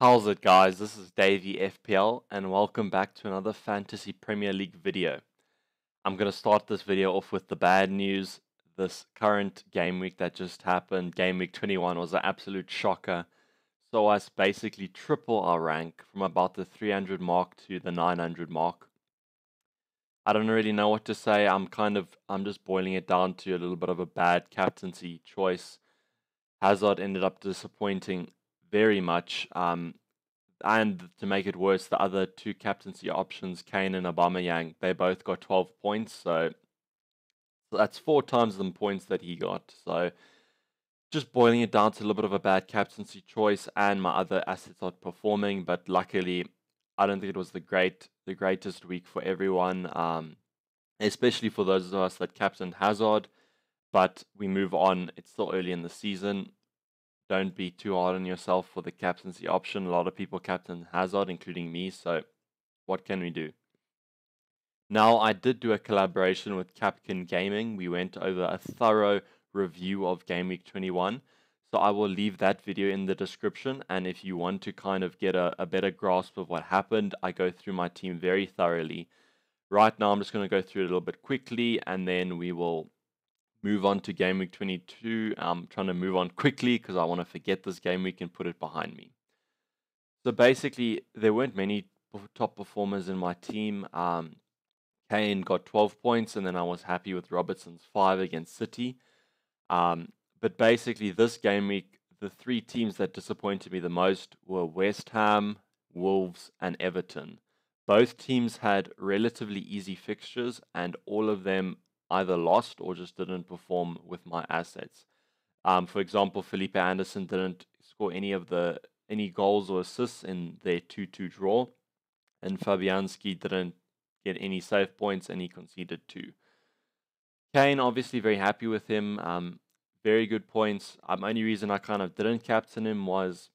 How's it, guys? This is Davey FPL, and welcome back to another Fantasy Premier League video. I'm going to start this video off with the bad news. This current game week that just happened, game week 21, was an absolute shocker. Saw us basically triple our rank from about the 300 mark to the 900 mark. I don't really know what to say. I'm just boiling it down to a little bit of a bad captaincy choice. Hazard ended up disappointing very much. And to make it worse, the other two captaincy options, Kane and Aubameyang, they both got 12 points. So that's 4 times the points that he got. So just boiling it down to a little bit of a bad captaincy choice, and my other assets are performing. But luckily, I don't think it was the greatest week for everyone, especially for those of us that captained Hazard. But we move on. It's still early in the season. Don't be too hard on yourself for the captaincy option. A lot of people captain Hazard, including me. So what can we do? Now, I did do a collaboration with Capkin Gaming. We went over a thorough review of Game Week 21. So I will leave that video in the description. And if you want to kind of get a better grasp of what happened, I go through my team very thoroughly. Right now, I'm just going to go through it a little bit quickly, and then we will move on to game week 22. I'm trying to move on quickly because I want to forget this game week and put it behind me. So basically, there weren't many top performers in my team. Kane got 12 points, and then I was happy with Robertson's 5 against City. But basically, this game week, the three teams that disappointed me the most were West Ham, Wolves, and Everton. Both teams had relatively easy fixtures, and all of them either lost or just didn't perform with my assets. For example, Felipe Anderson didn't score any goals or assists in their 2-2 draw, and Fabianski didn't get any save points, and he conceded 2. Kane, obviously very happy with him. Very good points. Only reason I kind of didn't captain him was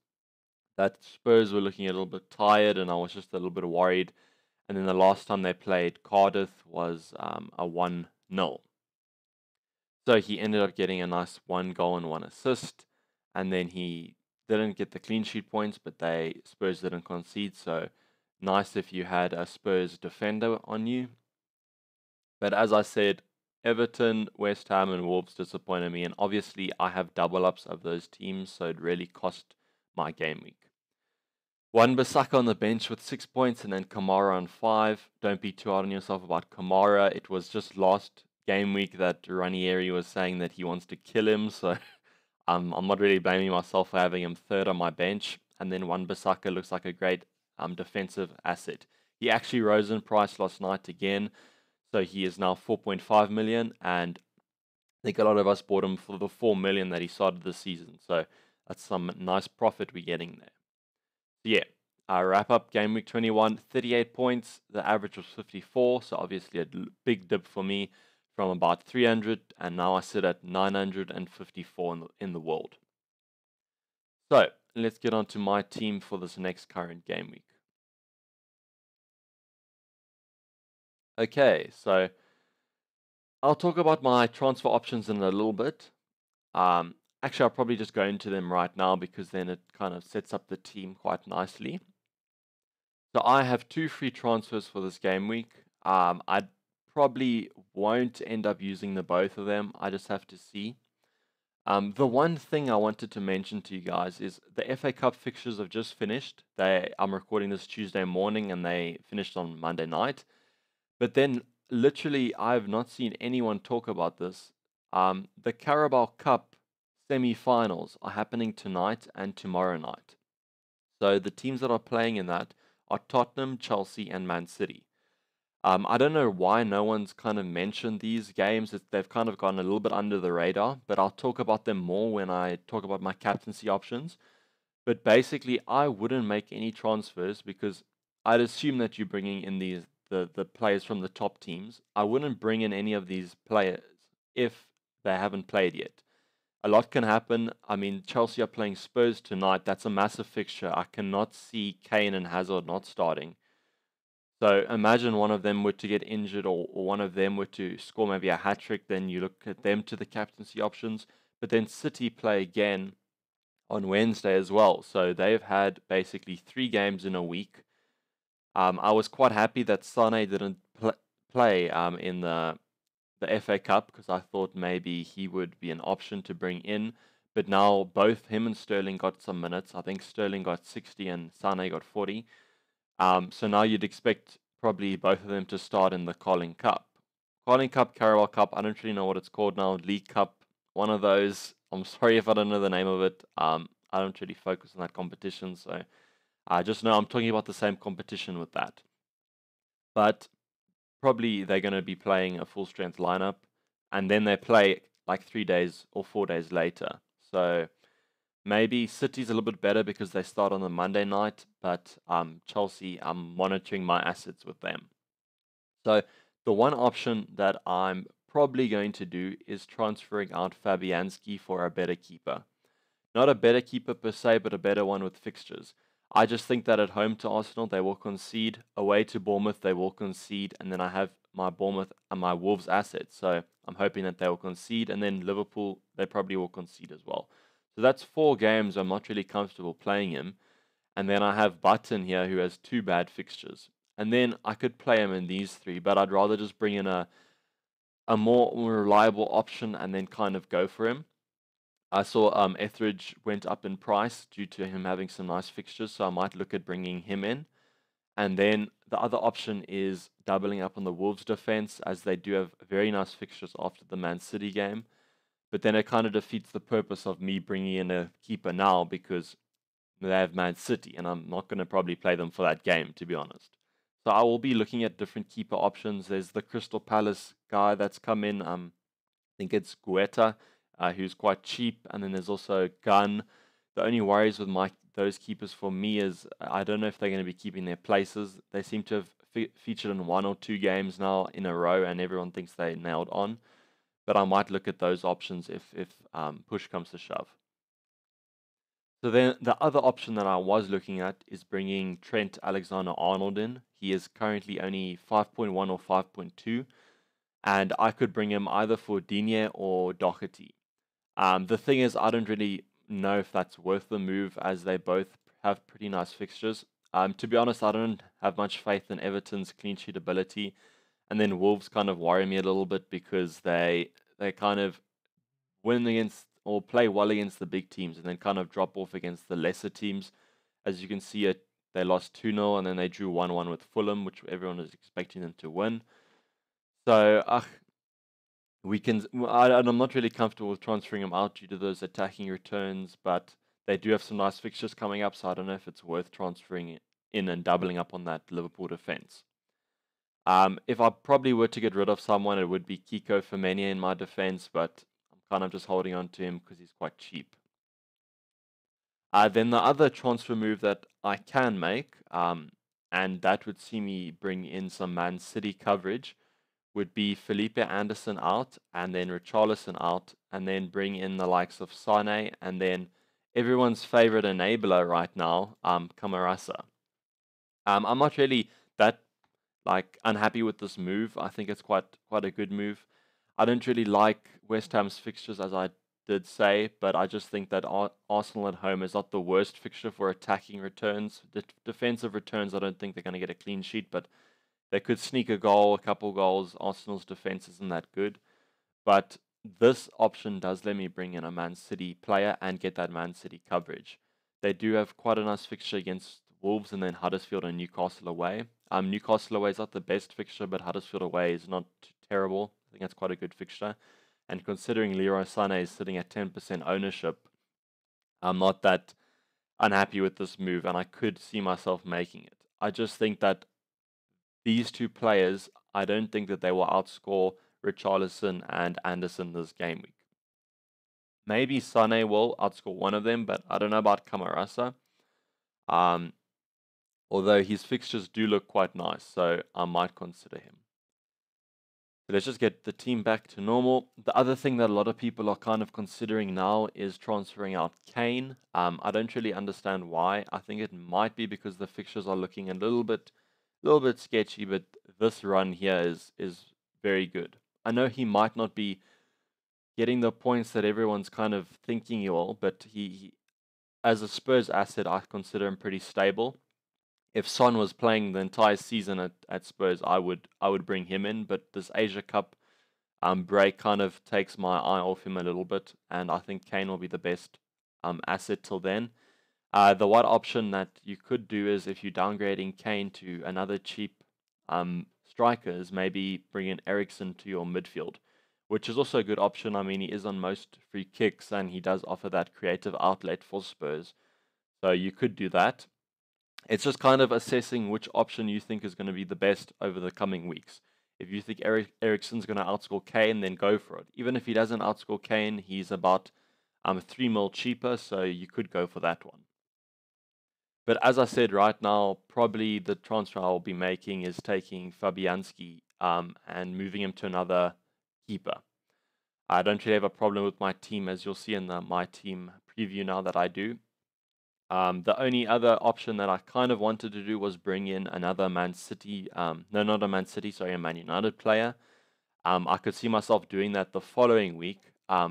that Spurs were looking a little bit tired, and I was just a little bit worried. And then the last time they played Cardiff was a 1-0. So he ended up getting a nice 1 goal and 1 assist. And then he didn't get the clean sheet points, but Spurs didn't concede. So nice if you had a Spurs defender on you. But as I said, Everton, West Ham, and Wolves disappointed me. And obviously, I have double ups of those teams, so it really cost my game week. Wan-Bissaka on the bench with 6 points, and then Kamara on 5. Don't be too hard on yourself about Kamara. It was just last game week that Ranieri was saying that he wants to kill him, so I'm not really blaming myself for having him third on my bench. And then Wan-Bissaka looks like a great defensive asset. He actually rose in price last night again, so he is now 4.5 million, and I think a lot of us bought him for the 4 million that he started this season. So that's some nice profit we're getting there. So yeah, wrap up game week 21, 38 points. The average was 54, so obviously a big dip for me from about 300, and now I sit at 954 in the world. So let's get on to my team for this next current game week. Okay, so I'll talk about my transfer options in a little bit. Actually, I'll probably just go into them right now because then it kind of sets up the team quite nicely. So I have 2 free transfers for this game week. I probably won't end up using the both of them. I just have to see. The one thing I wanted to mention to you guys is the FA Cup fixtures have just finished. I'm recording this Tuesday morning, and they finished on Monday night. But then, literally, I have not seen anyone talk about this. The Carabao Cup semi-finals are happening tonight and tomorrow night. So the teams that are playing in that are Tottenham, Chelsea, and Man City. I don't know why no one's kind of mentioned these games. They've kind of gone a little bit under the radar, but I'll talk about them more when I talk about my captaincy options. But basically, I wouldn't make any transfers because I'd assume that you're bringing in the players from the top teams. I wouldn't bring in any of these players if they haven't played yet. A lot can happen. I mean, Chelsea are playing Spurs tonight. That's a massive fixture. I cannot see Kane and Hazard not starting. So imagine one of them were to get injured, or one of them were to score maybe a hat trick, then you look at them to the captaincy options. But then City play again on Wednesday as well. So they've had basically 3 games in a week. I was quite happy that Sane didn't play in the FA Cup because I thought maybe he would be an option to bring in. But now both him and Sterling got some minutes. I think Sterling got 60 and Sane got 40. So now you'd expect probably both of them to start in the Carling Cup. Carling Cup, Carabao Cup, I don't really know what it's called now. League Cup, one of those. I'm sorry if I don't know the name of it. I don't really focus on that competition, so I just know I'm talking about the same competition with that. But probably they're going to be playing a full strength lineup, and then they play like 3 days or 4 days later. So maybe City's a little bit better because they start on the Monday night, but Chelsea, I'm monitoring my assets with them. So the one option that I'm probably going to do is transferring out Fabianski for a better keeper. Not a better keeper per se, but a better one with fixtures. I just think that at home to Arsenal, they will concede. Away to Bournemouth, they will concede. And then I have my Bournemouth and my Wolves assets. So I'm hoping that they will concede. And then Liverpool, they probably will concede as well. So that's 4 games I'm not really comfortable playing him. And then I have Button here who has 2 bad fixtures. And then I could play him in these 3, but I'd rather just bring in a more reliable option and then kind of go for him. I saw Etheridge went up in price due to him having some nice fixtures, so I might look at bringing him in. And then the other option is doubling up on the Wolves defense, as they do have very nice fixtures after the Man City game. But then it kind of defeats the purpose of me bringing in a keeper now because they have Man City, and I'm not going to probably play them for that game, to be honest. So I will be looking at different keeper options. There's the Crystal Palace guy that's come in. I think it's Guetta, who's quite cheap, and then there's also Gunn. The only worries with those keepers for me is I don't know if they're going to be keeping their places. They seem to have featured in 1 or 2 games now in a row, and everyone thinks they nailed on. But I might look at those options if push comes to shove. So then the other option that I was looking at is bringing Trent Alexander-Arnold in. He is currently only 5.1 or 5.2, and I could bring him either for Digne or Doherty. The thing is, I don't really know if that's worth the move, as they both have pretty nice fixtures. To be honest, I don't have much faith in Everton's clean sheet ability, and then Wolves kind of worry me a little bit because they kind of win against or play well against the big teams and then kind of drop off against the lesser teams. As you can see, they lost 2-0 and then they drew 1-1 with Fulham, which everyone is expecting them to win. So I'm not really comfortable with transferring them out due to those attacking returns, but they do have some nice fixtures coming up, so I don't know if it's worth transferring in and doubling up on that Liverpool defense. If I probably were to get rid of someone, it would be Kiko Femenia in my defense, but kind of just holding on to him because he's quite cheap. Then the other transfer move that I can make, and that would see me bring in some Man City coverage, would be Felipe Anderson out, and then Richarlison out, and then bring in the likes of Sane, and then everyone's favorite enabler right now, Camarasa. I'm not really that unhappy with this move. I think it's quite a good move. I don't really like West Ham's fixtures, as I did say, but I just think that Arsenal at home is not the worst fixture for attacking returns. Defensive returns, I don't think they're going to get a clean sheet, but they could sneak a goal, a couple goals. Arsenal's defense isn't that good. But this option does let me bring in a Man City player and get that Man City coverage. They do have quite a nice fixture against Wolves and then Huddersfield and Newcastle away. Newcastle away is not the best fixture, but Huddersfield away is not terrible. I think that's quite a good fixture. And considering Leroy Sané is sitting at 10% ownership, I'm not that unhappy with this move, and I could see myself making it. I just think that these 2 players, I don't think that they will outscore Richarlison and Anderson this game week. Maybe Sané will outscore one of them, but I don't know about Camarasa. Although his fixtures do look quite nice, so I might consider him. So let's just get the team back to normal. The other thing that a lot of people are kind of considering now is transferring out Kane. I don't really understand why. I think it might be because the fixtures are looking a little bit sketchy, but this run here is very good. I know he might not be getting the points that everyone's kind of thinking he will, but as a Spurs asset, I consider him pretty stable. If Son was playing the entire season at Spurs, I would bring him in. But this Asia Cup break kind of takes my eye off him a little bit, and I think Kane will be the best asset till then. The one option that you could do is if you're downgrading Kane to another cheap striker, is maybe bring in Eriksen to your midfield, which is also a good option. I mean, he is on most free kicks and he does offer that creative outlet for Spurs. So you could do that. It's just kind of assessing which option you think is going to be the best over the coming weeks. If you think Eriksen's going to outscore Kane, then go for it. Even if he doesn't outscore Kane, he's about 3 mil cheaper, so you could go for that one. But as I said, right now, probably the transfer I'll be making is taking Fabianski and moving him to another keeper. I don't really have a problem with my team, as you'll see in my team preview now that I do. The only other option that I kind of wanted to do was bring in another Man City, no, not a Man City, sorry, a Man United player. I could see myself doing that the following week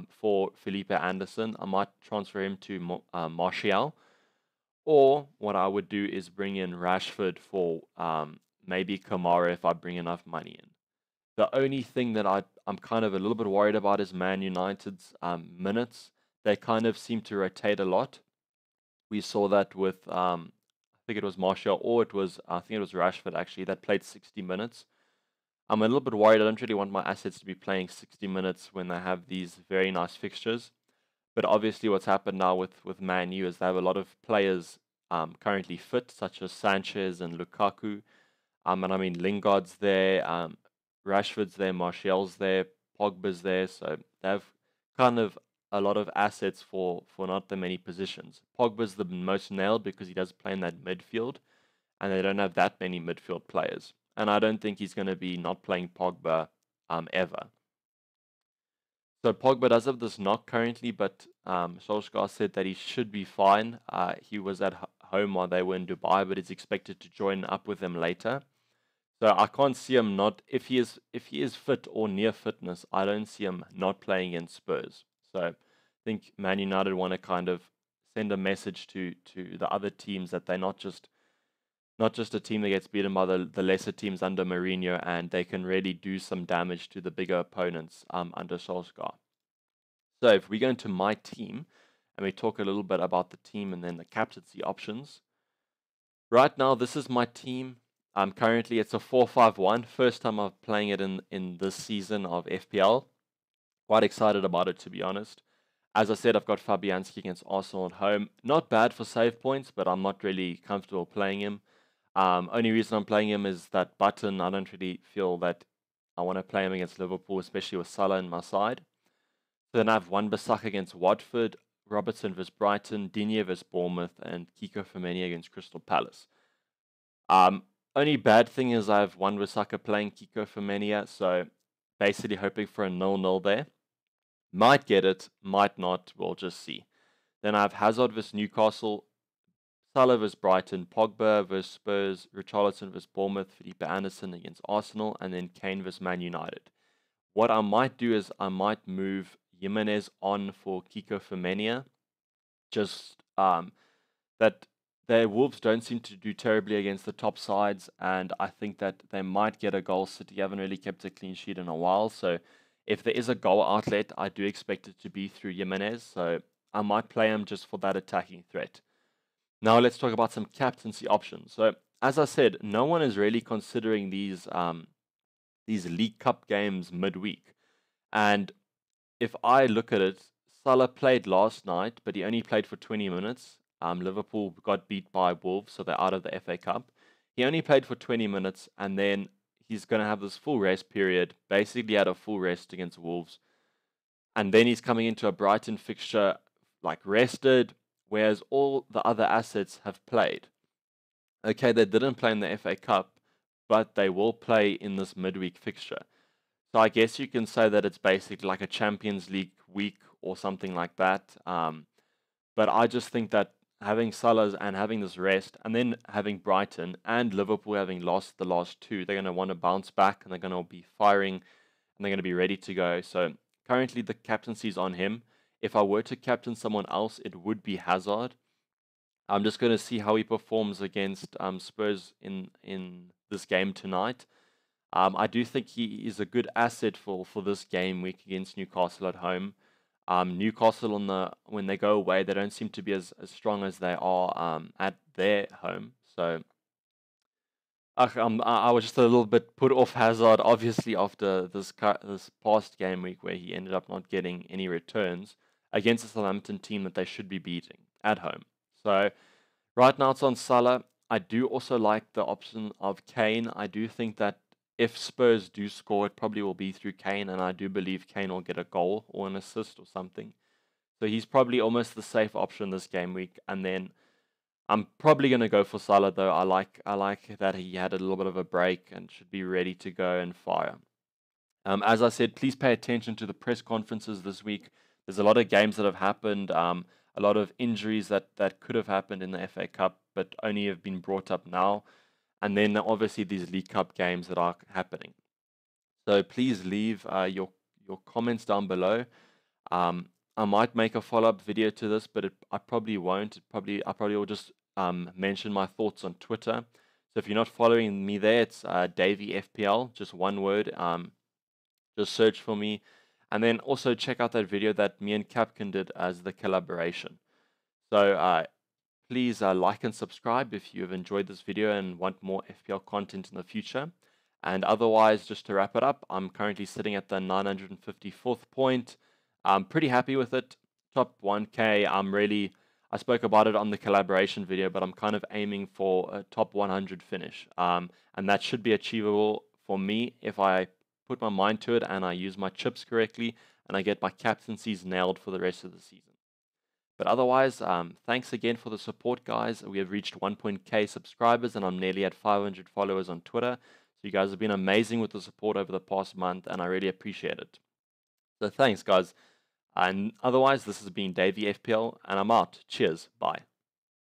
for Felipe Anderson. I might transfer him to Martial. Or what I would do is bring in Rashford for maybe Kamara if I bring enough money in. The only thing that I'm kind of a little bit worried about is Man United's minutes. They kind of seem to rotate a lot. We saw that with, I think it was Martial, or I think it was Rashford actually, that played 60 minutes. I'm a little bit worried. I don't really want my assets to be playing 60 minutes when they have these very nice fixtures. But obviously, what's happened now with Man U is they have a lot of players currently fit, such as Sanchez and Lukaku. And I mean, Lingard's there, Rashford's there, Martial's there, Pogba's there. So they have kind of a lot of assets for not that many positions. Pogba's the most nailed because he does play in that midfield, and they don't have that many midfield players. And I don't think he's going to be not playing Pogba ever. So Pogba does have this knock currently, but Solskjaer said that he should be fine. He was at home while they were in Dubai, but is expected to join up with them later. So I can't see him not if he is fit or near fitness. I don't see him not playing in Spurs. So I think Man United want to kind of send a message to the other teams that they're not just a team that gets beaten by the lesser teams under Mourinho, and they can really do some damage to the bigger opponents under Solskjaer. So if we go into my team and we talk a little bit about the team and then the captaincy options. Right now, this is my team. Currently, it's a 4-5-1. First time I'm playing it in this season of FPL. Quite excited about it, to be honest. As I said, I've got Fabianski against Arsenal at home. Not bad for save points, but I'm not really comfortable playing him. Only reason I'm playing him is that Button. I don't really feel that I want to play him against Liverpool, especially with Salah in my side. So then I have Wan-Bissaka against Watford, Robertson vs Brighton, Digne vs Bournemouth, and Kiko Femenia against Crystal Palace. Only bad thing is I have Wan-Bissaka playing Kiko Femenia, so basically hoping for a 0-0 there. Might get it, might not, we'll just see. Then I have Hazard vs Newcastle, Salah vs Brighton, Pogba vs Spurs, Richarlison vs Bournemouth, Felipe Anderson against Arsenal, and then Kane vs Man United. What I might do is I might move Jimenez on for Kiko Femenia. Just that the Wolves don't seem to do terribly against the top sides, and I think that they might get a goal. City haven't really kept a clean sheet in a while, so if there is a goal outlet, I do expect it to be through Jimenez, so I might play him just for that attacking threat. Now let's talk about some captaincy options. So as I said, no one is really considering these League Cup games midweek, and if I look at it, Salah played last night, but he only played for 20 minutes. Liverpool got beat by Wolves, so they're out of the FA Cup. He only played for 20 minutes, and then he's going to have this full rest period. Basically, had a full rest against Wolves, and then he's coming into a Brighton fixture like rested, whereas all the other assets have played. Okay, they didn't play in the FA Cup, but they will play in this midweek fixture. So I guess you can say that it's basically like a Champions League week or something like that. But I just think that having Salah and having this rest, and then having Brighton and Liverpool having lost the last two, they're going to want to bounce back and they're going to be firing and they're going to be ready to go. So currently the captaincy is on him. If I were to captain someone else, it would be Hazard. I'm just going to see how he performs against Spurs in this game tonight. I do think he is a good asset for this game week against Newcastle at home. Newcastle when they go away, they don't seem to be as strong as they are at their home. So I was just a little bit put off Hazard, obviously, after this past game week where he ended up not getting any returns against a Southampton team that they should be beating at home. So right now it's on Salah. I do also like the option of Kane. I do think that if Spurs do score, it probably will be through Kane, and I do believe Kane will get a goal or an assist or something. So he's probably almost the safe option this game week. And then I'm probably going to go for Salah, though. I like that he had a little bit of a break and should be ready to go and fire. As I said, please pay attention to the press conferences this week. There's a lot of games that have happened, a lot of injuries that could have happened in the FA Cup, but only have been brought up now. And then obviously these League Cup games that are happening. So please leave your comments down below. I might make a follow-up video to this, but I probably won't. I probably will just mention my thoughts on Twitter. So if you're not following me there, it's Davey FPL, just one word. Just search for me, and then also check out that video that me and Capkin did as the collaboration. So please like and subscribe if you have enjoyed this video and want more FPL content in the future. And otherwise, just to wrap it up, I'm currently sitting at the 954th point. I'm pretty happy with it. Top 1K. I spoke about it on the collaboration video, but I'm kind of aiming for a top 100 finish. And that should be achievable for me if I put my mind to it and I use my chips correctly and I get my captaincies nailed for the rest of the season. But otherwise, thanks again for the support, guys. We have reached 1.k subscribers and I'm nearly at 500 followers on Twitter. So you guys have been amazing with the support over the past month and I really appreciate it. So thanks, guys. And otherwise, this has been Davey FPL and I'm out. Cheers. Bye.